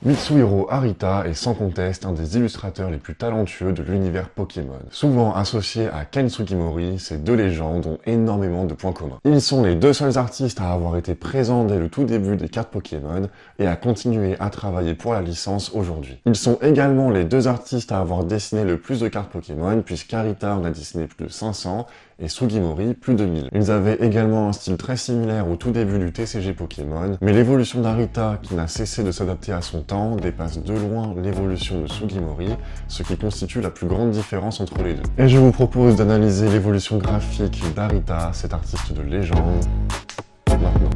Mitsuhiro Arita est sans conteste un des illustrateurs les plus talentueux de l'univers Pokémon. Souvent associé à Ken Sugimori, ces deux légendes ont énormément de points communs. Ils sont les deux seuls artistes à avoir été présents dès le tout début des cartes Pokémon et à continuer à travailler pour la licence aujourd'hui. Ils sont également les deux artistes à avoir dessiné le plus de cartes Pokémon, puisqu'Arita en a dessiné plus de 500 et Sugimori plus de 1000. Ils avaient également un style très similaire au tout début du TCG Pokémon, mais l'évolution d'Arita, qui n'a cessé de s'adapter à son temps, dépasse de loin l'évolution de Sugimori, ce qui constitue la plus grande différence entre les deux. Et je vous propose d'analyser l'évolution graphique d'Arita, cet artiste de légende, maintenant.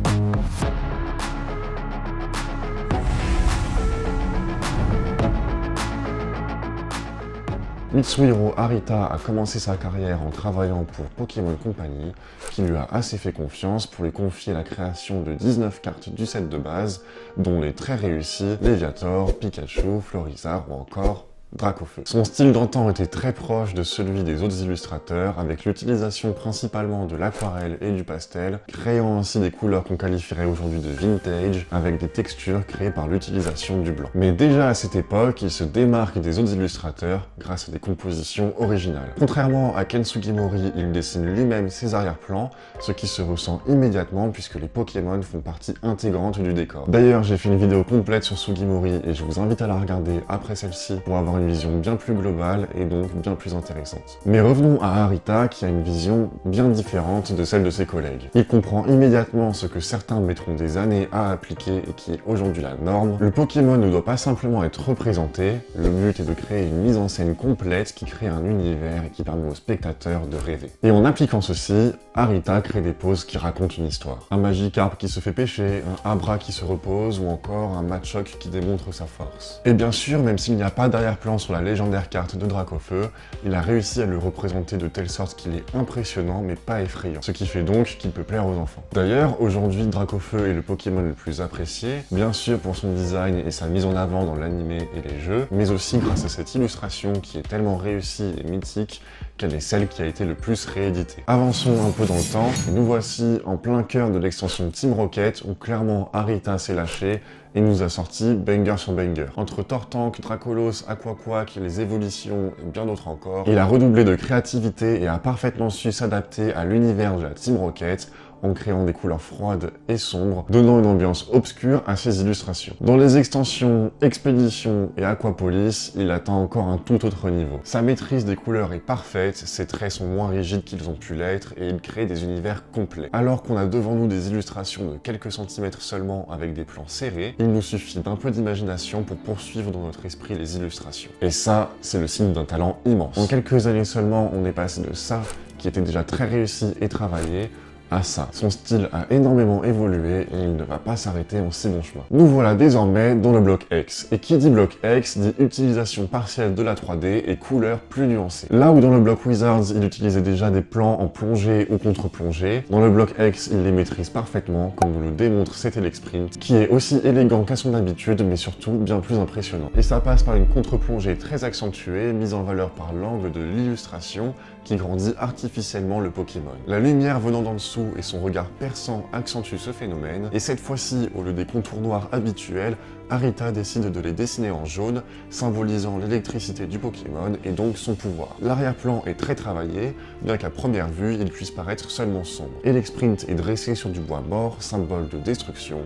Mitsuhiro Arita a commencé sa carrière en travaillant pour Pokémon Company, qui lui a assez fait confiance pour lui confier la création de 19 cartes du set de base, dont les très réussis Léviator, Pikachu, Florizarre ou encore Dracofeu. Son style d'antan était très proche de celui des autres illustrateurs, avec l'utilisation principalement de l'aquarelle et du pastel, créant ainsi des couleurs qu'on qualifierait aujourd'hui de vintage, avec des textures créées par l'utilisation du blanc. Mais déjà à cette époque, il se démarque des autres illustrateurs grâce à des compositions originales. Contrairement à Ken Sugimori, il dessine lui-même ses arrière-plans, ce qui se ressent immédiatement puisque les Pokémon font partie intégrante du décor. D'ailleurs, j'ai fait une vidéo complète sur Sugimori et je vous invite à la regarder après celle-ci pour avoir une vision bien plus globale et donc bien plus intéressante. Mais revenons à Arita qui a une vision bien différente de celle de ses collègues. Il comprend immédiatement ce que certains mettront des années à appliquer et qui est aujourd'hui la norme. Le Pokémon ne doit pas simplement être représenté, le but est de créer une mise en scène complète qui crée un univers et qui permet aux spectateurs de rêver. Et en appliquant ceci, Arita crée des poses qui racontent une histoire. Un Magikarp qui se fait pêcher, un Abra qui se repose ou encore un Machoke qui démontre sa force. Et bien sûr, même s'il n'y a pas d'arrière-plan sur la légendaire carte de Dracofeu, il a réussi à le représenter de telle sorte qu'il est impressionnant mais pas effrayant, ce qui fait donc qu'il peut plaire aux enfants. D'ailleurs, aujourd'hui Dracofeu est le Pokémon le plus apprécié, bien sûr pour son design et sa mise en avant dans l'animé et les jeux, mais aussi grâce à cette illustration qui est tellement réussie et mythique qu'elle est celle qui a été le plus rééditée. Avançons un peu dans le temps, nous voici en plein cœur de l'extension Team Rocket où clairement Arita s'est lâché et nous a sorti banger sur banger. Entre Tortank, Dracolos, Aquaquack, les évolutions et bien d'autres encore, il a redoublé de créativité et a parfaitement su s'adapter à l'univers de la Team Rocket en créant des couleurs froides et sombres, donnant une ambiance obscure à ses illustrations. Dans les extensions Expédition et Aquapolis, il atteint encore un tout autre niveau. Sa maîtrise des couleurs est parfaite, ses traits sont moins rigides qu'ils ont pu l'être et il crée des univers complets. Alors qu'on a devant nous des illustrations de quelques centimètres seulement avec des plans serrés, il nous suffit d'un peu d'imagination pour poursuivre dans notre esprit les illustrations. Et ça, c'est le signe d'un talent immense. En quelques années seulement, on est passé de ça, qui était déjà très réussi et travaillé, à ça. Son style a énormément évolué et il ne va pas s'arrêter en si bon chemin. Nous voilà désormais dans le bloc X. Et qui dit bloc X dit utilisation partielle de la 3D et couleurs plus nuancées. Là où dans le bloc Wizards, il utilisait déjà des plans en plongée ou contre-plongée, dans le bloc X, il les maîtrise parfaitement, comme nous le démontre cet Sprint, qui est aussi élégant qu'à son habitude, mais surtout bien plus impressionnant. Et ça passe par une contre-plongée très accentuée, mise en valeur par l'angle de l'illustration, qui grandit artificiellement le Pokémon. La lumière venant d'en dessous et son regard perçant accentuent ce phénomène, et cette fois-ci, au lieu des contours noirs habituels, Arita décide de les dessiner en jaune, symbolisant l'électricité du Pokémon et donc son pouvoir. L'arrière-plan est très travaillé, bien qu'à première vue, il puisse paraître seulement sombre. Et l'Sprint est dressé sur du bois mort, symbole de destruction,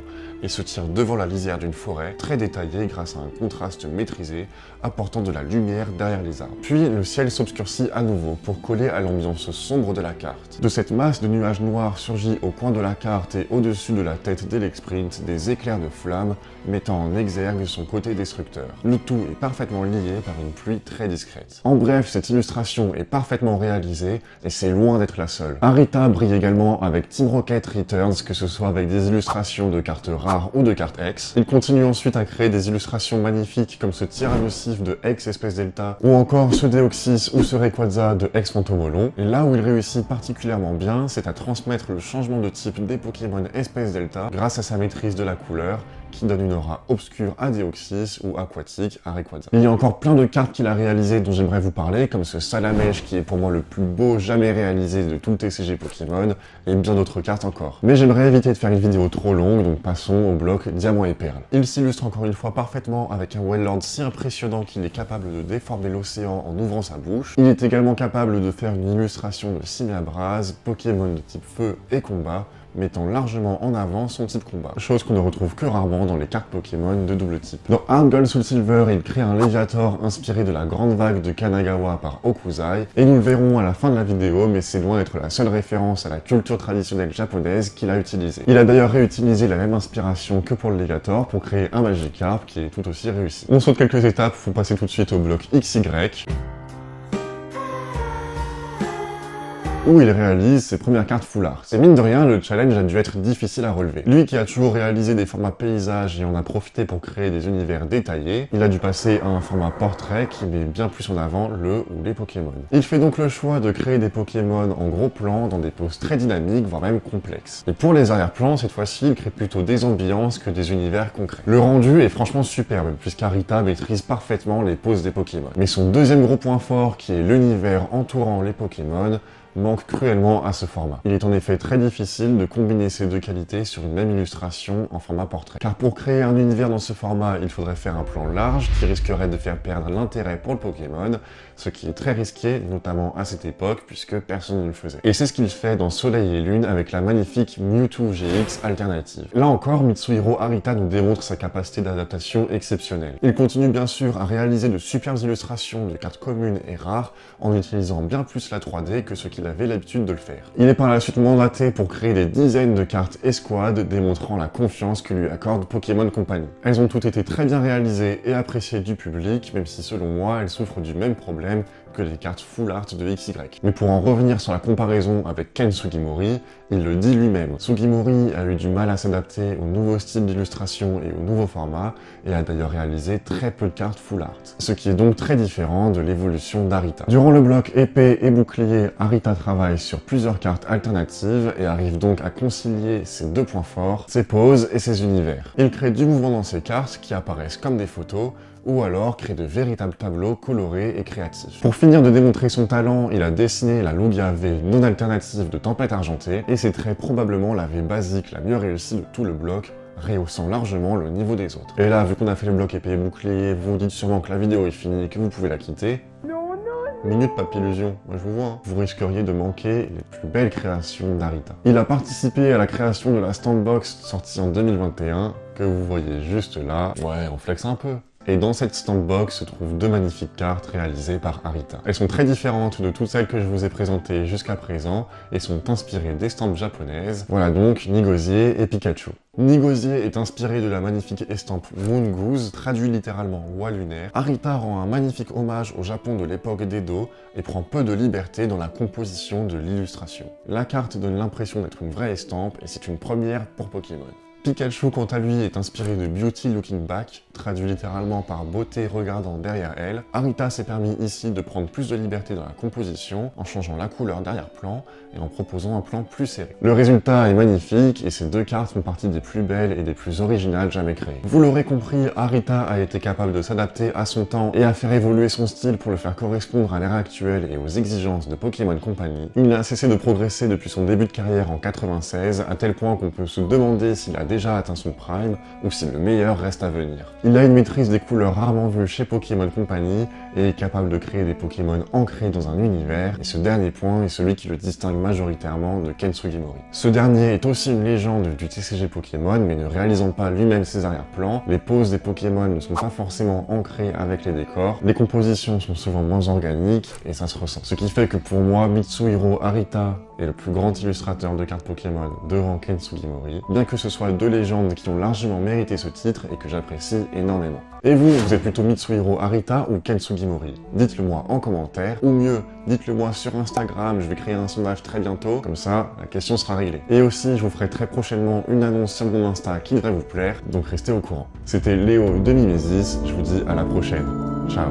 et se tire devant la lisière d'une forêt, très détaillée grâce à un contraste maîtrisé, apportant de la lumière derrière les arbres. Puis le ciel s'obscurcit à nouveau pour coller à l'ambiance sombre de la carte. De cette masse de nuages noirs surgit au coin de la carte et au-dessus de la tête d'Elexprint des éclairs de flammes, mettant en exergue son côté destructeur. Le tout est parfaitement lié par une pluie très discrète. En bref, cette illustration est parfaitement réalisée et c'est loin d'être la seule. Arita brille également avec Team Rocket Returns, que ce soit avec des illustrations de cartes rares ou de cartes X. Il continue ensuite à créer des illustrations magnifiques comme ce Tyrannosif de X Espèce Delta ou encore ce Deoxys ou ce Rayquaza de X Fantomolon. Et là où il réussit particulièrement bien, c'est à transmettre le changement de type des Pokémon Espèce Delta grâce à sa maîtrise de la couleur qui donne une aura obscure à Deoxys ou aquatique à Rayquaza. Il y a encore plein de cartes qu'il a réalisées dont j'aimerais vous parler, comme ce Salamèche qui est pour moi le plus beau jamais réalisé de tout le TCG Pokémon, et bien d'autres cartes encore. Mais j'aimerais éviter de faire une vidéo trop longue, donc passons au bloc Diamant et Perle. Il s'illustre encore une fois parfaitement avec un Wailord si impressionnant qu'il est capable de déformer l'océan en ouvrant sa bouche. Il est également capable de faire une illustration de Simiabras, Pokémon de type feu et combat, mettant largement en avant son type combat, chose qu'on ne retrouve que rarement dans les cartes Pokémon de double type. Dans Heart Gold Soul Silver, il crée un Léviator inspiré de la grande vague de Kanagawa par Okuzai, et nous le verrons à la fin de la vidéo, mais c'est loin d'être la seule référence à la culture traditionnelle japonaise qu'il a utilisée. Il a d'ailleurs réutilisé la même inspiration que pour le Léviator pour créer un Magikarp qui est tout aussi réussi. On saute quelques étapes pour passer tout de suite au bloc XY, où il réalise ses premières cartes full art. Et mine de rien, le challenge a dû être difficile à relever. Lui qui a toujours réalisé des formats paysages et en a profité pour créer des univers détaillés, il a dû passer à un format portrait qui met bien plus en avant le ou les Pokémon. Il fait donc le choix de créer des Pokémon en gros plans dans des poses très dynamiques, voire même complexes. Et pour les arrière-plans, cette fois-ci, il crée plutôt des ambiances que des univers concrets. Le rendu est franchement superbe, puisqu'Arita maîtrise parfaitement les poses des Pokémon. Mais son deuxième gros point fort, qui est l'univers entourant les Pokémon, manque cruellement à ce format. Il est en effet très difficile de combiner ces deux qualités sur une même illustration en format portrait. Car pour créer un univers dans ce format, il faudrait faire un plan large qui risquerait de faire perdre l'intérêt pour le Pokémon, ce qui est très risqué, notamment à cette époque, puisque personne ne le faisait. Et c'est ce qu'il fait dans Soleil et Lune avec la magnifique Mewtwo GX alternative. Là encore, Mitsuhiro Arita nous démontre sa capacité d'adaptation exceptionnelle. Il continue bien sûr à réaliser de superbes illustrations de cartes communes et rares en utilisant bien plus la 3D que ce qu'il avait l'habitude de le faire. Il est par la suite mandaté pour créer des dizaines de cartes escouades démontrant la confiance que lui accorde Pokémon Company. Elles ont toutes été très bien réalisées et appréciées du public, même si selon moi elles souffrent du même problème que les cartes full art de XY. Mais pour en revenir sur la comparaison avec Ken Sugimori, il le dit lui-même. Sugimori a eu du mal à s'adapter au nouveau style d'illustration et au nouveau format, et a d'ailleurs réalisé très peu de cartes full art. Ce qui est donc très différent de l'évolution d'Arita. Durant le bloc épée et bouclier, Arita travaille sur plusieurs cartes alternatives et arrive donc à concilier ses deux points forts, ses poses et ses univers. Il crée du mouvement dans ses cartes qui apparaissent comme des photos, ou alors crée de véritables tableaux colorés et créatifs. Pour finir de démontrer son talent, il a dessiné la Lugia V non alternative de Tempête Argentée, et c'est très probablement la V basique la mieux réussie de tout le bloc, rehaussant largement le niveau des autres. Et là, vu qu'on a fait le bloc épée et bouclier, vous vous dites sûrement que la vidéo est finie et que vous pouvez la quitter. Minute Papillusion, moi je vous vois, hein. Vous risqueriez de manquer les plus belles créations d'Arita. Il a participé à la création de la Standbox sortie en 2021, que vous voyez juste là. Ouais, on flex un peu. Et dans cette Standbox se trouvent deux magnifiques cartes réalisées par Arita. Elles sont très différentes de toutes celles que je vous ai présentées jusqu'à présent et sont inspirées d'estampes japonaises. Voilà donc Nigosier et Pikachu. Nigosier est inspiré de la magnifique estampe Moon Goose, traduit littéralement Oie lunaire. Arita rend un magnifique hommage au Japon de l'époque d'Edo et prend peu de liberté dans la composition de l'illustration. La carte donne l'impression d'être une vraie estampe et c'est une première pour Pokémon. Pikachu, quant à lui, est inspiré de Beauty Looking Back, traduit littéralement par beauté regardant derrière elle. Arita s'est permis ici de prendre plus de liberté dans la composition, en changeant la couleur d'arrière-plan et en proposant un plan plus serré. Le résultat est magnifique et ces deux cartes font partie des plus belles et des plus originales jamais créées. Vous l'aurez compris, Arita a été capable de s'adapter à son temps et à faire évoluer son style pour le faire correspondre à l'ère actuelle et aux exigences de Pokémon Company. Il n'a cessé de progresser depuis son début de carrière en 96, à tel point qu'on peut se demander s'il a déjà atteint son prime ou si le meilleur reste à venir. Il a une maîtrise des couleurs rarement vues chez Pokémon Company et est capable de créer des Pokémon ancrés dans un univers, et ce dernier point est celui qui le distingue majoritairement de Ken Sugimori. Ce dernier est aussi une légende du TCG Pokémon, mais ne réalisant pas lui-même ses arrière-plans, les poses des Pokémon ne sont pas forcément ancrées avec les décors, les compositions sont souvent moins organiques et ça se ressent. Ce qui fait que pour moi, Mitsuhiro Arita est le plus grand illustrateur de cartes Pokémon devant Ken Sugimori, bien que ce soit deux légendes qui ont largement mérité ce titre et que j'apprécie énormément. Et vous êtes plutôt Mitsuhiro Arita ou Ken Sugimori? Dites-le moi en commentaire, ou mieux, dites-le moi sur Instagram, je vais créer un sondage très bientôt, comme ça, la question sera réglée. Et aussi, je vous ferai très prochainement une annonce sur mon Insta qui devrait vous plaire, donc restez au courant. C'était Léo de Mimesis, je vous dis à la prochaine. Ciao.